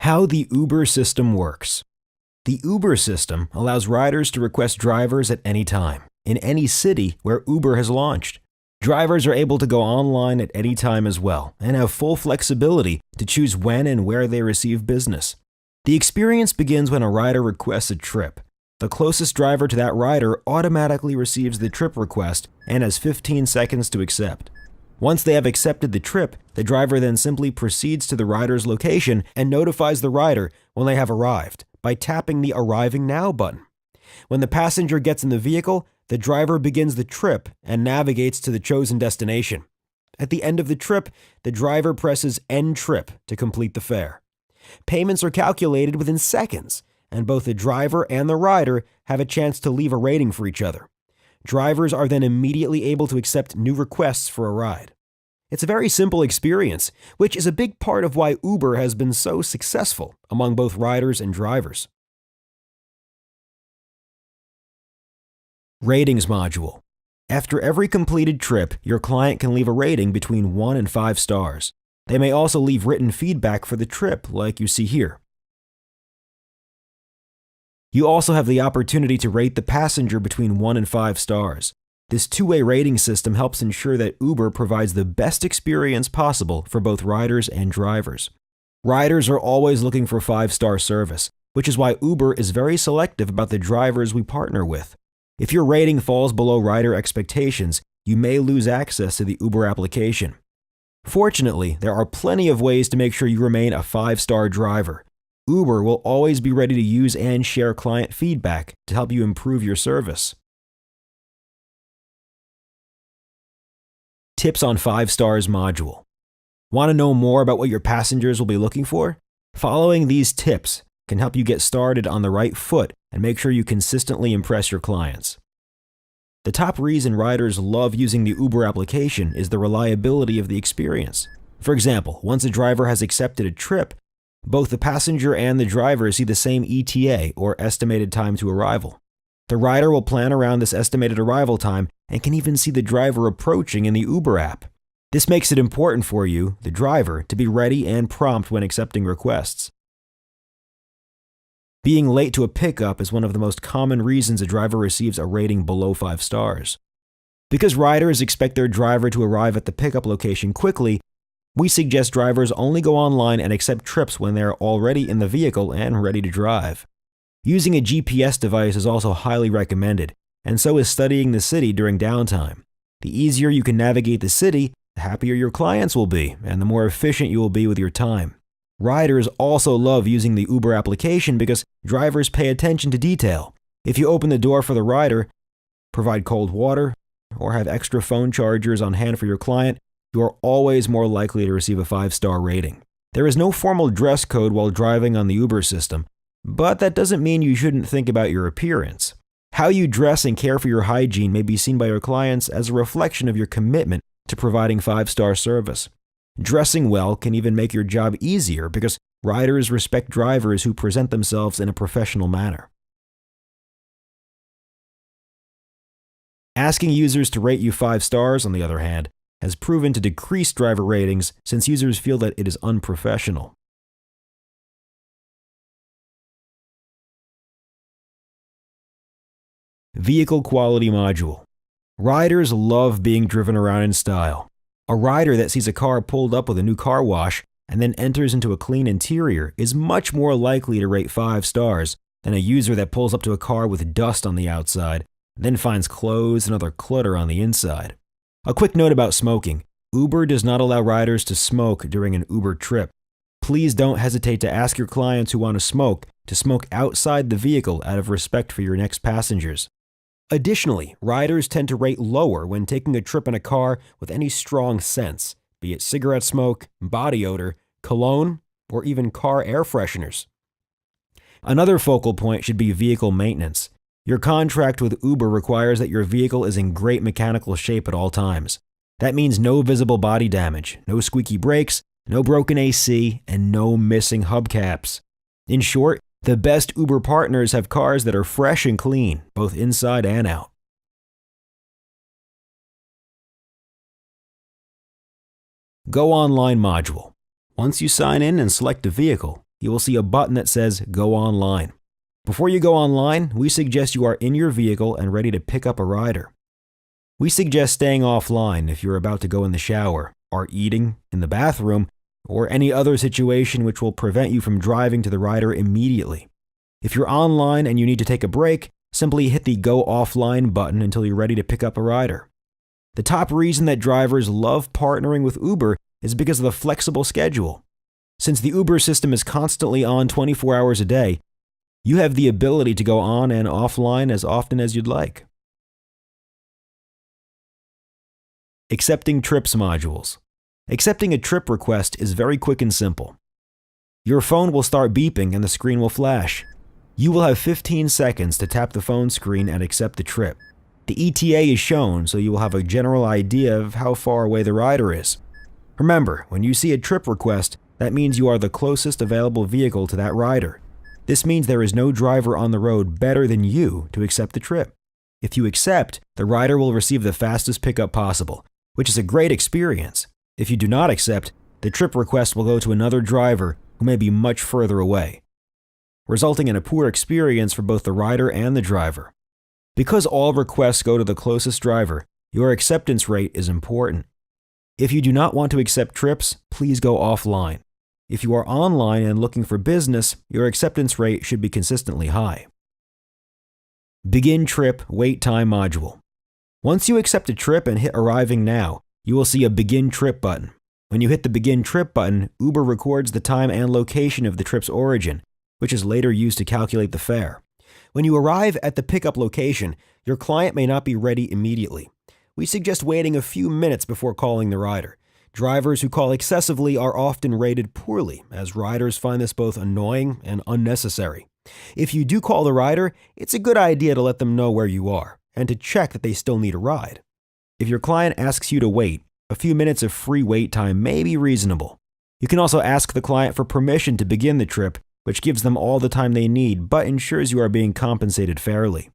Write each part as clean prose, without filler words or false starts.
How the Uber system works. The Uber system allows riders to request drivers at any time, in any city where Uber has launched. Drivers are able to go online at any time as well, and have full flexibility to choose when and where they receive business. The experience begins when a rider requests a trip. The closest driver to that rider automatically receives the trip request and has 15 seconds to accept. Once they have accepted the trip, the driver then simply proceeds to the rider's location and notifies the rider when they have arrived by tapping the Arriving Now button. When the passenger gets in the vehicle, the driver begins the trip and navigates to the chosen destination. At the end of the trip, the driver presses End Trip to complete the fare. Payments are calculated within seconds, and both the driver and the rider have a chance to leave a rating for each other. Drivers are then immediately able to accept new requests for a ride. It's a very simple experience, which is a big part of why Uber has been so successful among both riders and drivers. Ratings module. After every completed trip, your client can leave a rating between 1 and 5 stars. They may also leave written feedback for the trip, like you see here. You also have the opportunity to rate the passenger between 1 and 5 stars. This two-way rating system helps ensure that Uber provides the best experience possible for both riders and drivers. Riders are always looking for 5-star service, which is why Uber is very selective about the drivers we partner with. If your rating falls below rider expectations, you may lose access to the Uber application. Fortunately, there are plenty of ways to make sure you remain a 5-star driver. Uber will always be ready to use and share client feedback to help you improve your service. Tips on 5 stars module. Want to know more about what your passengers will be looking for? Following these tips can help you get started on the right foot and make sure you consistently impress your clients. The top reason riders love using the Uber application is the reliability of the experience. For example, once a driver has accepted a trip, both the passenger and the driver see the same ETA, or estimated time to arrival. The rider will plan around this estimated arrival time and can even see the driver approaching in the Uber app. This makes it important for you, the driver, to be ready and prompt when accepting requests. Being late to a pickup is one of the most common reasons a driver receives a rating below 5 stars. Because riders expect their driver to arrive at the pickup location quickly, we suggest drivers only go online and accept trips when they are already in the vehicle and ready to drive. Using a GPS device is also highly recommended, and so is studying the city during downtime. The easier you can navigate the city, the happier your clients will be, and the more efficient you will be with your time. Riders also love using the Uber application because drivers pay attention to detail. If you open the door for the rider, provide cold water, or have extra phone chargers on hand for your client, you are always more likely to receive a 5-star rating. There is no formal dress code while driving on the Uber system, but that doesn't mean you shouldn't think about your appearance. How you dress and care for your hygiene may be seen by your clients as a reflection of your commitment to providing 5-star service. Dressing well can even make your job easier because riders respect drivers who present themselves in a professional manner. Asking users to rate you 5 stars, on the other hand, has proven to decrease driver ratings since users feel that it is unprofessional. Vehicle quality module. Riders love being driven around in style. A rider that sees a car pulled up with a new car wash and then enters into a clean interior is much more likely to rate 5 stars than a user that pulls up to a car with dust on the outside and then finds clothes and other clutter on the inside. A quick note about smoking. Uber does not allow riders to smoke during an Uber trip. Please don't hesitate to ask your clients who want to smoke outside the vehicle out of respect for your next passengers. Additionally, riders tend to rate lower when taking a trip in a car with any strong scents, be it cigarette smoke, body odor, cologne, or even car air fresheners. Another focal point should be vehicle maintenance. Your contract with Uber requires that your vehicle is in great mechanical shape at all times. That means no visible body damage, no squeaky brakes, no broken AC, and no missing hubcaps. In short, the best Uber partners have cars that are fresh and clean, both inside and out. Go online module. Once you sign in and select a vehicle, you will see a button that says Go Online. Before you go online, we suggest you are in your vehicle and ready to pick up a rider. We suggest staying offline if you're about to go in the shower, are eating, in the bathroom, or any other situation which will prevent you from driving to the rider immediately. If you're online and you need to take a break, simply hit the Go Offline button until you're ready to pick up a rider. The top reason that drivers love partnering with Uber is because of the flexible schedule. Since the Uber system is constantly on 24 hours a day, you have the ability to go on and offline as often as you'd like. Accepting trips modules. Accepting a trip request is very quick and simple. Your phone will start beeping and the screen will flash. You will have 15 seconds to tap the phone screen and accept the trip. The ETA is shown, so you will have a general idea of how far away the rider is. Remember, when you see a trip request, that means you are the closest available vehicle to that rider. This means there is no driver on the road better than you to accept the trip. If you accept, the rider will receive the fastest pickup possible, which is a great experience. If you do not accept, the trip request will go to another driver who may be much further away, resulting in a poor experience for both the rider and the driver. Because all requests go to the closest driver, your acceptance rate is important. If you do not want to accept trips, please go offline. If you are online and looking for business, your acceptance rate should be consistently high. Begin Trip Wait Time module. Once you accept a trip and hit Arriving Now, you will see a Begin Trip button. When you hit the Begin Trip button, Uber records the time and location of the trip's origin, which is later used to calculate the fare. When you arrive at the pickup location, your client may not be ready immediately. We suggest waiting a few minutes before calling the rider. Drivers who call excessively are often rated poorly, as riders find this both annoying and unnecessary. If you do call the rider, it's a good idea to let them know where you are, and to check that they still need a ride. If your client asks you to wait, a few minutes of free wait time may be reasonable. You can also ask the client for permission to begin the trip, which gives them all the time they need, but ensures you are being compensated fairly.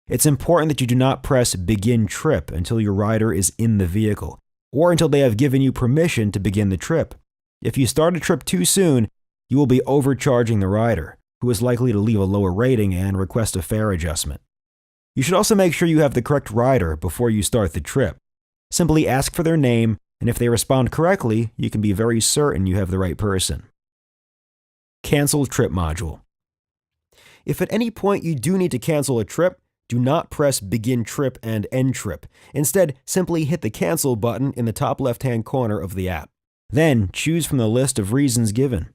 It's important that you do not press Begin Trip until your rider is in the vehicle, or until they have given you permission to begin the trip. If you start a trip too soon, you will be overcharging the rider, who is likely to leave a lower rating and request a fare adjustment. You should also make sure you have the correct rider before you start the trip. Simply ask for their name, and if they respond correctly, you can be very certain you have the right person. Cancel Trip module. If at any point you do need to cancel a trip, do not press Begin Trip and End Trip. Instead, simply hit the Cancel button in the top left-hand corner of the app. Then, choose from the list of reasons given.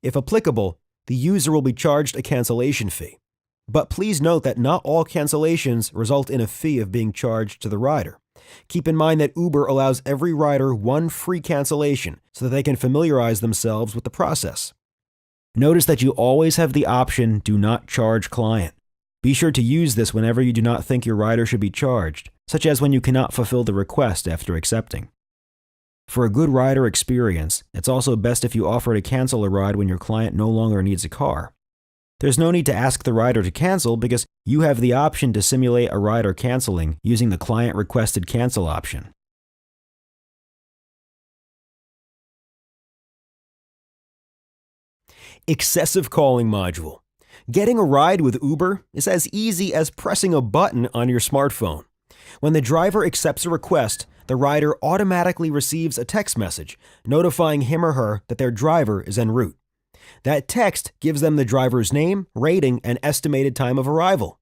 If applicable, the user will be charged a cancellation fee. But please note that not all cancellations result in a fee of being charged to the rider. Keep in mind that Uber allows every rider one free cancellation so that they can familiarize themselves with the process. Notice that you always have the option Do Not Charge Client. Be sure to use this whenever you do not think your rider should be charged, such as when you cannot fulfill the request after accepting. For a good rider experience, it's also best if you offer to cancel a ride when your client no longer needs a car. There's no need to ask the rider to cancel because you have the option to simulate a rider canceling using the client requested cancel option. Excessive calling module. Getting a ride with Uber is as easy as pressing a button on your smartphone. When the driver accepts a request, the rider automatically receives a text message notifying him or her that their driver is en route. That text gives them the driver's name, rating, and estimated time of arrival.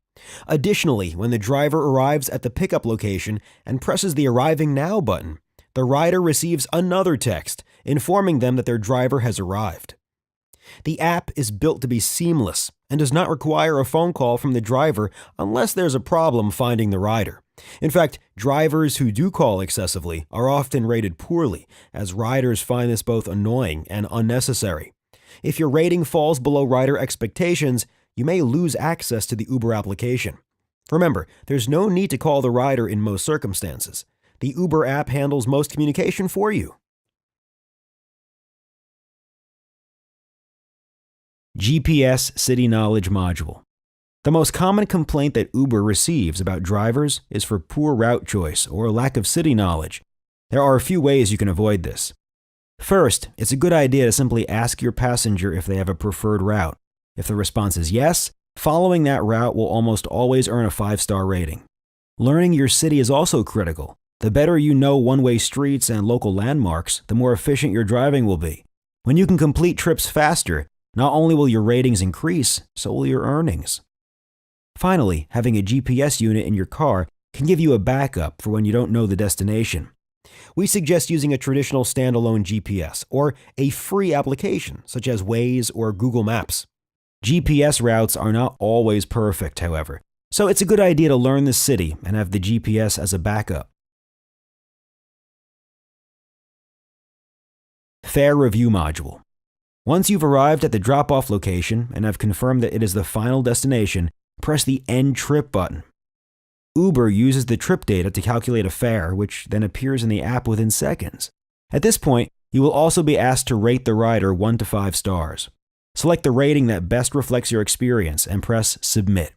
Additionally, when the driver arrives at the pickup location and presses the Arriving Now button, the rider receives another text informing them that their driver has arrived. The app is built to be seamless and does not require a phone call from the driver unless there's a problem finding the rider. In fact, drivers who do call excessively are often rated poorly, as riders find this both annoying and unnecessary. If your rating falls below rider expectations, you may lose access to the Uber application. Remember, there's no need to call the rider in most circumstances. The Uber app handles most communication for you. GPS City Knowledge module. The most common complaint that Uber receives about drivers is for poor route choice or lack of city knowledge. There are a few ways you can avoid this. First, it's a good idea to simply ask your passenger if they have a preferred route. If the response is yes, following that route will almost always earn a 5-star rating. Learning your city is also critical. The better you know one-way streets and local landmarks, the more efficient your driving will be. When you can complete trips faster, not only will your ratings increase, so will your earnings. Finally, having a GPS unit in your car can give you a backup for when you don't know the destination. We suggest using a traditional standalone GPS or a free application such as Waze or Google Maps. GPS routes are not always perfect, however, so it's a good idea to learn the city and have the GPS as a backup. Fare Review Module. Once you've arrived at the drop-off location and have confirmed that it is the final destination, press the End Trip button. Uber uses the trip data to calculate a fare, which then appears in the app within seconds. At this point, you will also be asked to rate the rider 1 to 5 stars. Select the rating that best reflects your experience and press Submit.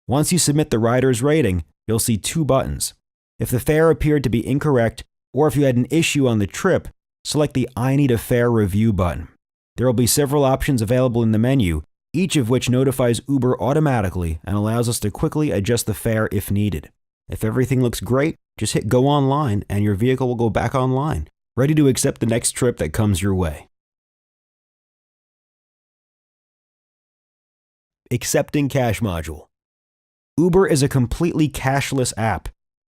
Once you submit the rider's rating, you'll see 2 buttons. If the fare appeared to be incorrect, or if you had an issue on the trip, select the I Need a Fare Review button. There will be several options available in the menu, each of which notifies Uber automatically and allows us to quickly adjust the fare if needed. If everything looks great, just hit Go Online and your vehicle will go back online, ready to accept the next trip that comes your way. Accepting Cash Module. Uber is a completely cashless app.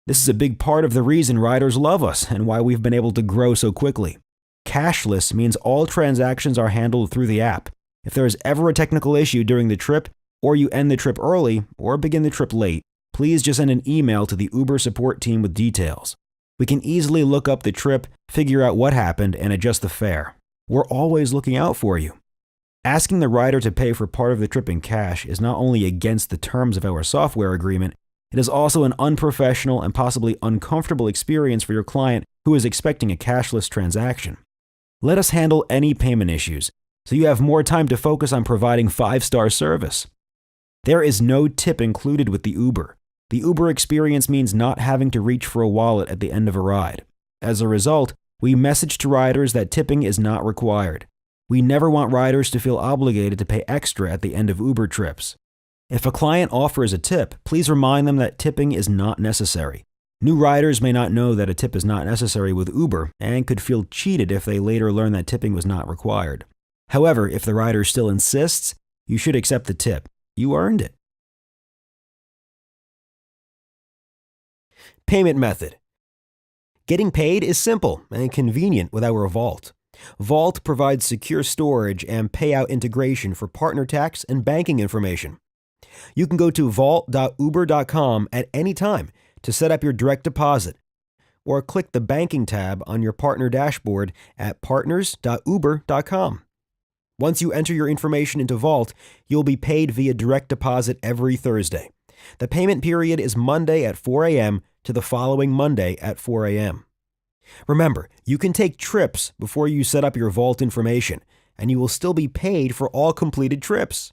This is a big part of the reason riders love us and why we've been able to grow so quickly. Cashless means all transactions are handled through the app. If there is ever a technical issue during the trip, or you end the trip early, or begin the trip late, please just send an email to the Uber support team with details. We can easily look up the trip, figure out what happened, and adjust the fare. We're always looking out for you. Asking the rider to pay for part of the trip in cash is not only against the terms of our software agreement, it is also an unprofessional and possibly uncomfortable experience for your client who is expecting a cashless transaction. Let us handle any payment issues, so you have more time to focus on providing 5-star service. There is no tip included with the Uber. The Uber experience means not having to reach for a wallet at the end of a ride. As a result, we message to riders that tipping is not required. We never want riders to feel obligated to pay extra at the end of Uber trips. If a client offers a tip, please remind them that tipping is not necessary. New riders may not know that a tip is not necessary with Uber and could feel cheated if they later learn that tipping was not required. However, if the rider still insists, you should accept the tip. You earned it. Payment method. Getting paid is simple and convenient with our Vault. Vault provides secure storage and payout integration for partner tax and banking information. You can go to vault.uber.com at any time to set up your direct deposit, or click the banking tab on your partner dashboard at partners.uber.com. Once you enter your information into Vault, you'll be paid via direct deposit every Thursday. The payment period is Monday at 4 a.m. to the following Monday at 4 a.m. Remember, you can take trips before you set up your Vault information, and you will still be paid for all completed trips.